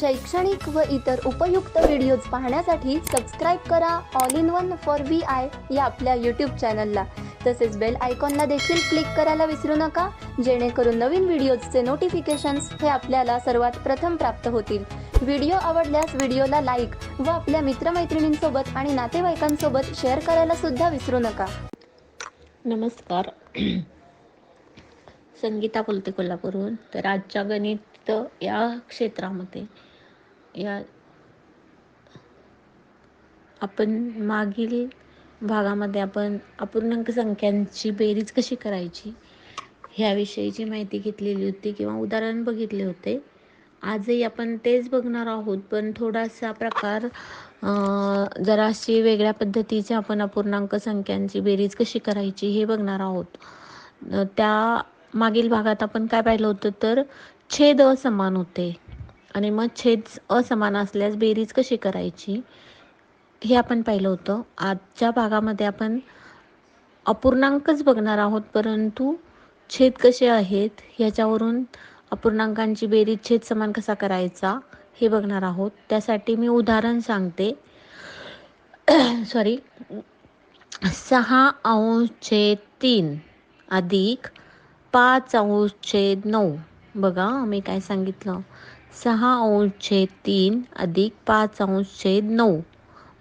शैक्षणिक व इतर उपयुक्त व्हिडिओज पाहण्यासाठी सबस्क्राईब करा all in one for VI या आपल्या यूट्यूब चॅनलला. तसेच बेल आयकॉनला देखील क्लिक करायला विसरू नका, जेणेकरून नवीन व्हिडिओजचे नोटिफिकेशन्स हे आपल्याला सर्वात प्रथम प्राप्त होतील. व्हिडिओ आवडल्यास व्हिडिओला लाईक व आपल्या मित्रमैत्रिणींसोबत आणि नातेवाईकांसोबत शेअर करायला सुद्धा विसरू नका. नमस्कार. संगीता बोलते कोल्हापूरहून. तर आजच्या गणित या क्षेत्रामध्ये आपण मागील भागामध्ये आपण अपूर्णांक संख्यांची बेरीज कशी करायची ह्याविषयीची माहिती घेतलेली होती किंवा उदाहरण बघितले होते. आजही आपण तेच बघणार आहोत, पण थोडासा प्रकार जराशी वेगळ्या पद्धतीचे आपण अपूर्णांक संख्यांची बेरीज कशी करायची हे बघणार आहोत. त्या मागील भागात आपण काय पाहिलं होतं, तर छेद असमान होते आणि मग छेद असमान असल्यास बेरीज कशी करायची हे आपण पाहिलं होतं. आजच्या भागामध्ये आपण अपूर्णांकच बघणार आहोत, परंतु छेद कसे आहेत ह्याच्यावरून अपूर्णांकांची बेरीज छेद समान कसा करायचा हे बघणार आहोत. त्यासाठी मी उदाहरण सांगते. 6/3 अधिक 5/9. बघा मी काय सांगितलं, 6/3 अधिक 5/9.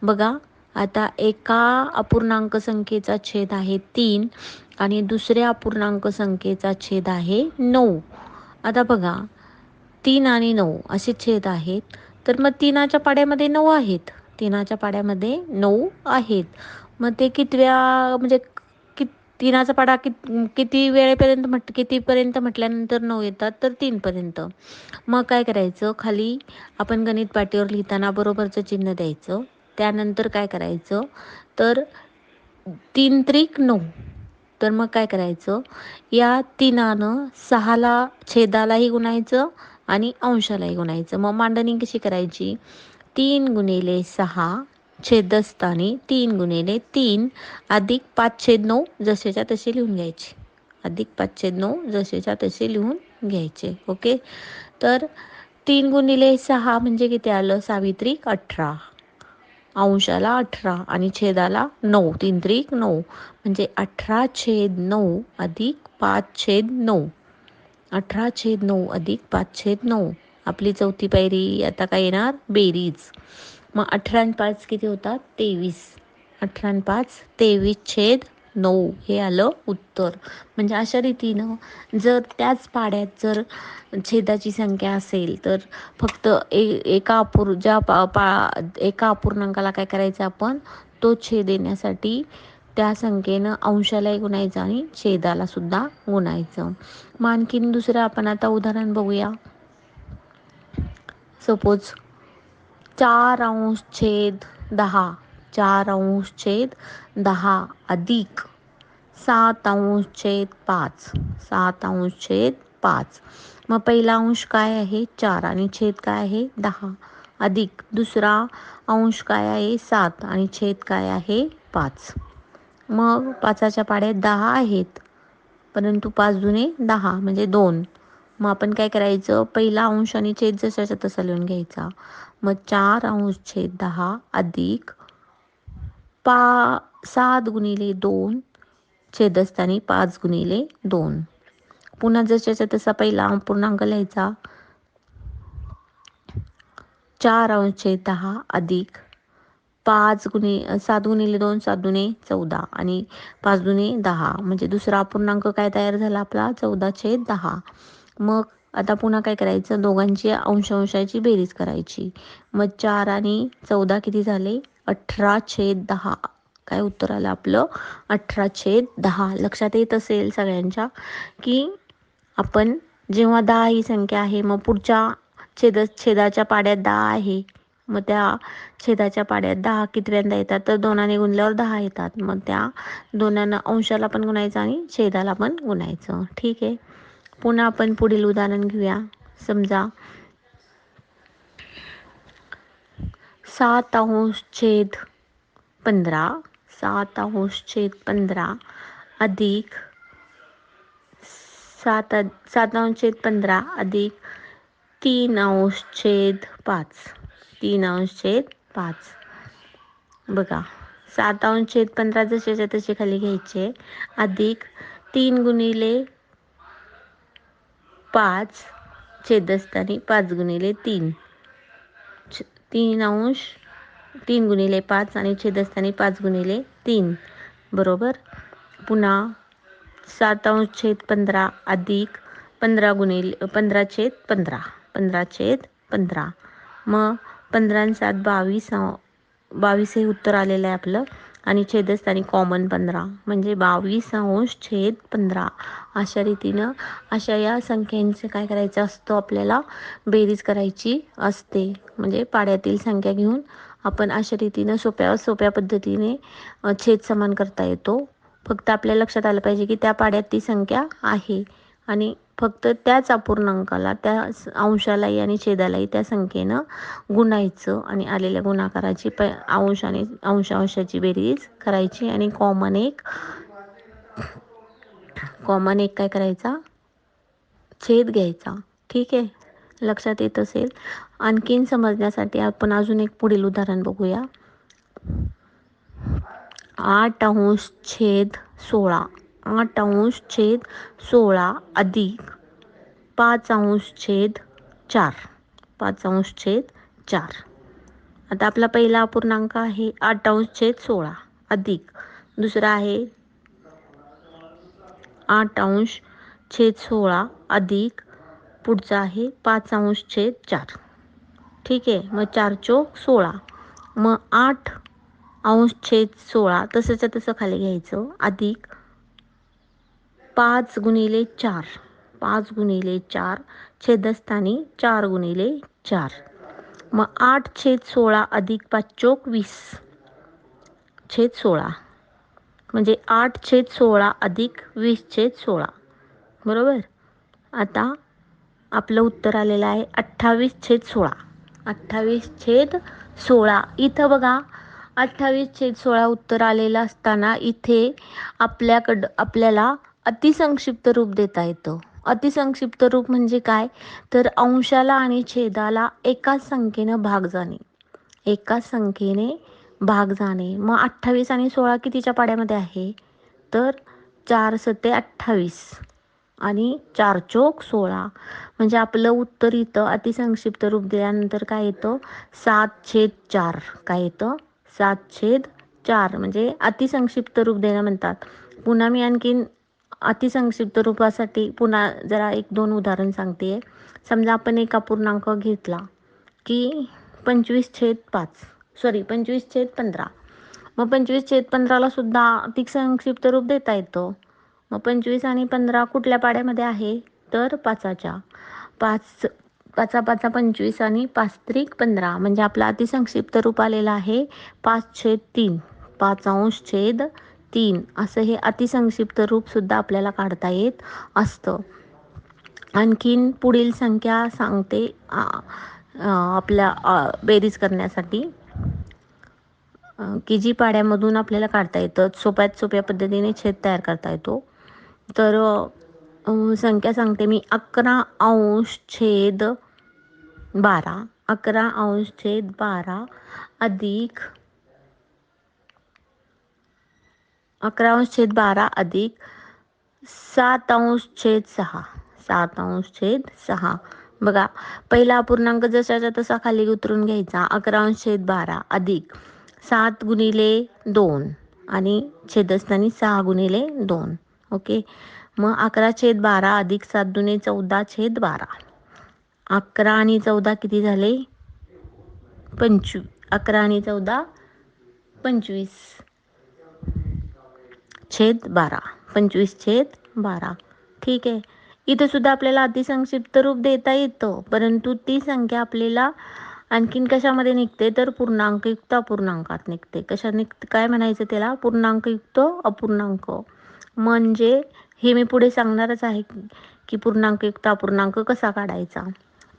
बघा आता एका अपूर्णांक संख्येचा छेद आहे 3 आणि दुसऱ्या अपूर्णांक संख्येचा छेद आहे 9. आता बघा 3 आणि 9 असे छेद आहेत, तर मग 3च्या पाड्यामध्ये 9 आहेत. 3च्या पाड्यामध्ये 9 आहेत. मग ते कितव्या म्हणजे 3चा पाडा किती वेळेपर्यंत कितीपर्यंत म्हटल्यानंतर 9 येतात, तर 3 पर्यंत. मग काय करायचं, खाली आपण गणित पाटीवर लिहिताना बरोबरचं चिन्ह द्यायचं. त्यानंतर काय करायचं, तर 3 त्रिक 9. तर मग काय करायचं, या 3नं 6ला छेदालाही गुणायचं आणि अंशालाही गुणायचं. मग मांडणी कशी करायची, 3 गुणिले 6 छेदस्थानी 3 गुणिले 3 अधिक 5/9 जसेच्या तसे लिहून घ्यायचे. अधिक 5/9 जसेच्या तसे लिहून घ्यायचे. ओके. तर 3 गुणिले 6 म्हणजे किती आलं, 6×3 = 18. अंशाला 18 आणि छेदाला 9. 3 त्रिक 9 म्हणजे 18/9 अधिक 5/9. 18/9 अधिक 5/9. आपली चौथी पायरी आता काय येणार, बेरीज. मग 18 आणि 5 किती होतात, 23. 18 आणि 5 23/9 हे आलं उत्तर. म्हणजे अशा रीतीनं जर त्याच पाड्यात जर छेदाची संख्या असेल, तर फक्त एका अपूर्णांकाला काय करायचं, आपण तो छेद येण्यासाठी त्या संख्येनं अंशालाही गुणायचं आणि छेदाला सुद्धा गुणायचं. मग आणखीन दुसरं आपण आता उदाहरण बघूया. सपोज 4/10 4/10 अधिक 7/5 7/5. मग पहिला अंश काय आहे, 4 आणि छेद काय आहे, 10 अधिक दुसरा अंश काय आहे, 7 आणि छेद काय आहे, 5. मग 5च्या पाड्यात 10 आहेत, परंतु 5 दुणे 10 म्हणजे 2. मग आपण काय करायचं, पहिला अंश आणि छेद जसाच्या तसा लिहून घ्यायचा. मग 4/10 अधिक 7 गुणिले 2 छेदस्थानी 5 गुणिले 2. पुन्हा जशाच्या तसा पहिला पूर्णांक लिहायचा. 4/10 अधिक 7 गुणिले 2 7 दुणे 14 आणि 5 दुणे 10 म्हणजे दुसरा अपूर्णांक काय तयार झाला आपला, 14/10. मग आता पुन्हा काय करायचं, दोघांची अंशाची बेरीज करायची. मग 4 आणि 14 किती झाले, 18/10. काय उत्तर आलं आपलं, 18/10. लक्षात येत असेल सगळ्यांच्या की आपण जेव्हा 10 ही संख्या आहे, मग पुढच्या छेदाच्या पाड्यात 10 आहे, मग त्या छेदाच्या पाड्यात 10 कितव्यांदा येतात, तर 2ने गुणल्यावर 10 येतात. मग त्या 2 अंशाला पण गुणायचं आणि छेदाला पण गुणायचं. ठीक आहे. पुन्हा आपण पुढील उदाहरण घेऊया. समजा 7/15 7/15 अधिक 7/15 अधिक 3/5. 3/5 बघा. 7/15 जसेच्या तसे खाली घ्यायचे, अधिक 3×5 छेदस्थानी 5×3. 3×5 आणि छेदस्थानी 5×3 बरोबर. पुन्हा 7/15 अधिक 15/15 15/15. मग 15 आणि 7 22 हे उत्तर आलेलं आहे आपलं. आणि छेदस्थानी कॉमन 15 म्हणजे 22/15. अशा रीतीनं अशा या संख्यांचं काय करायचं असतं, आपल्याला बेरीज करायची असते. म्हणजे पाड्यातील संख्या घेऊन आपण अशा रीतीनं सोप्या पद्धतीने छेद समान करता येतो. फक्त आपल्या लक्षात आलं पाहिजे की त्या पाड्यात ती संख्या आहे आणि फक्त त्याच अपूर्णांकाला, त्या अंशालाही आणि छेदालाही त्या संख्येनं गुणायचं आणि आलेल्या गुणाकाराची अंशाची बेरीज करायची आणि कॉमन एक काय करायचा, छेद घ्यायचा. ठीक आहे, लक्षात येत असेल. आणखीन समजण्यासाठी आपण अजून एक पुढील उदाहरण बघूया. 8/16 8/16 अधिक 5/4 5/4. आता आपला पहिला अपूर्णांक आहे 8/16 अधिक दुसरा आहे 8/16 अधिक पुढचा आहे 5/4. ठीक आहे, मग 4 चोक 16. मग 8/16 तसंच्या तसं खाली घ्यायचं, अधिक 5×4 5×4 छेदस्थानी 4×4. मग 8/16 अधिक 5 चोक 20 छेद 16 म्हणजे 8/16 अधिक 20/16 बरोबर. आता आपलं उत्तर आलेलं आहे 28/16. 28/16. इथं बघा 28/16 उत्तर आलेलं असताना इथे आपल्याला अतिसंक्षिप्त रूप देता येतं. अतिसंक्षिप्त रूप म्हणजे काय, तर अंशाला आणि छेदाला एकाच संख्येनं भाग जाणे. मग 28 आणि 16 कितीच्या पाड्यामध्ये आहे, तर 4 सते 28 आणि 4 चोक 16. म्हणजे आपलं उत्तर इथं अतिसंक्षिप्त रूप दिल्यानंतर काय येतं, 7/4. काय येतं, 7/4 म्हणजे अतिसंक्षिप्त रूप देणं म्हणतात. पुन्हा मी आणखीन अतिसंक्षिप्त रूपासाठी पुन्हा जरा 1-2 उदाहरण सांगते. समजा आपण एक अपूर्णांक घेतला की 25/15. मग 25/15ला सुद्धा अतिसंक्षिप्त रूप देता येतं. मग 25 आणि 15 कुठल्या पाड्यामध्ये आहे, तर 5च्या. 5 5 25 आणि 5×3 म्हणजे आपला अतिसंक्षिप्त रूप आलेला आहे 5/3. 5/3 असं हे अतिसंक्षिप्त रूप सुद्धा आपल्याला काढता येत असतं. आणखीन पुढील संख्या सांगते आपल्या बेरीज करण्यासाठी, की जी पाड्यामधून आपल्याला काढता येतं, सोप्या पद्धतीने छेद तयार करता येतो. तर संख्या सांगते मी. 11/12 11/12 अधिक 11/12 अधिक 7/6 7/6. बघा, पहिला अपूर्णांक जसाच्या तसा खाली उतरून घ्यायचा. 11/12 अधिक 7×2 आणि छेदस्थानी 6×2. ओके, मग 11/12 अधिक 7×2 14/12. 11 आणि 14 किती झाले, 25. 11 आणि 14 25/12 25/12. ठीक आहे, इथं सुद्धा आपल्याला अतिसंक्षिप्त रूप देता येतं, परंतु ती संख्या आपल्याला आणखीन कशामध्ये निघते, तर पूर्णांकयुक्त अपूर्णांकात निघते. कशा निघते, काय म्हणायचं त्याला, पूर्णांकयुक्त अपूर्णांक. म्हणजे हे मी पुढे सांगणारच आहे की पूर्णांकयुक्त अपूर्णांक कसा काढायचा.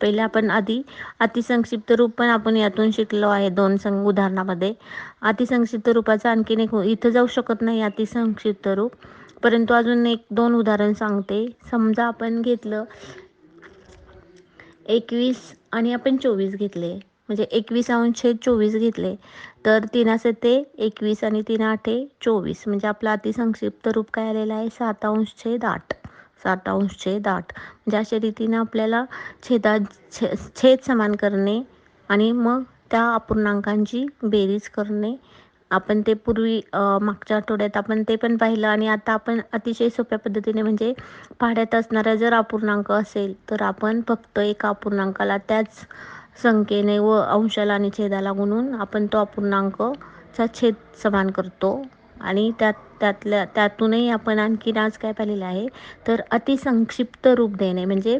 पहिले आपण अतिसंक्षिप्त रूप पण आपण यातून शिकलो आहे 2 उदाहरणामध्ये. अतिसंक्षिप्त रूपाचं आणखीन एक इथं जाऊ शकत नाही अतिसंक्षिप्त रूप, परंतु अजून 1-2 उदाहरण सांगते. समजा आपण घेतलं 21 आणि आपण 24 घेतले, म्हणजे 21/24 घेतले, तर 3 21 आणि 3 म्हणजे आपलं अतिसंक्षिप्त रूप काय आलेलं आहे 7/8. 7/8 म्हणजे अशा रीतीनं आपल्याला छेद समान करणे आणि मग त्या अपूर्णांकांची बेरीज करणे. आपण ते पूर्वी मागच्या आठवड्यात आपण ते पण पाहिलं आणि आता आपण अतिशय सोप्या पद्धतीने म्हणजे पाढ्यात असणारा जर अपूर्णांक असेल तर आपण फक्त एका अपूर्णांकाला त्याच संख्येने व अंशाला आणि छेदाला गुणून आपण तो अपूर्णांकचा छेद समान करतो. आणि त्यातूनही आपण आणखीन आज काय पाहिलेलं आहे तर अतिसंक्षिप्त रूप देणे, म्हणजे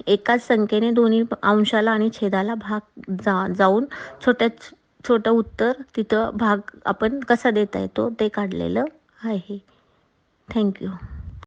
एकाच संख्येने दोन्ही अंशाला आणि छेदाला भाग जाऊन छोटं उत्तर तिथं भाग आपण कसा देता येतो ते काढलेलं आहे. थँक्यू.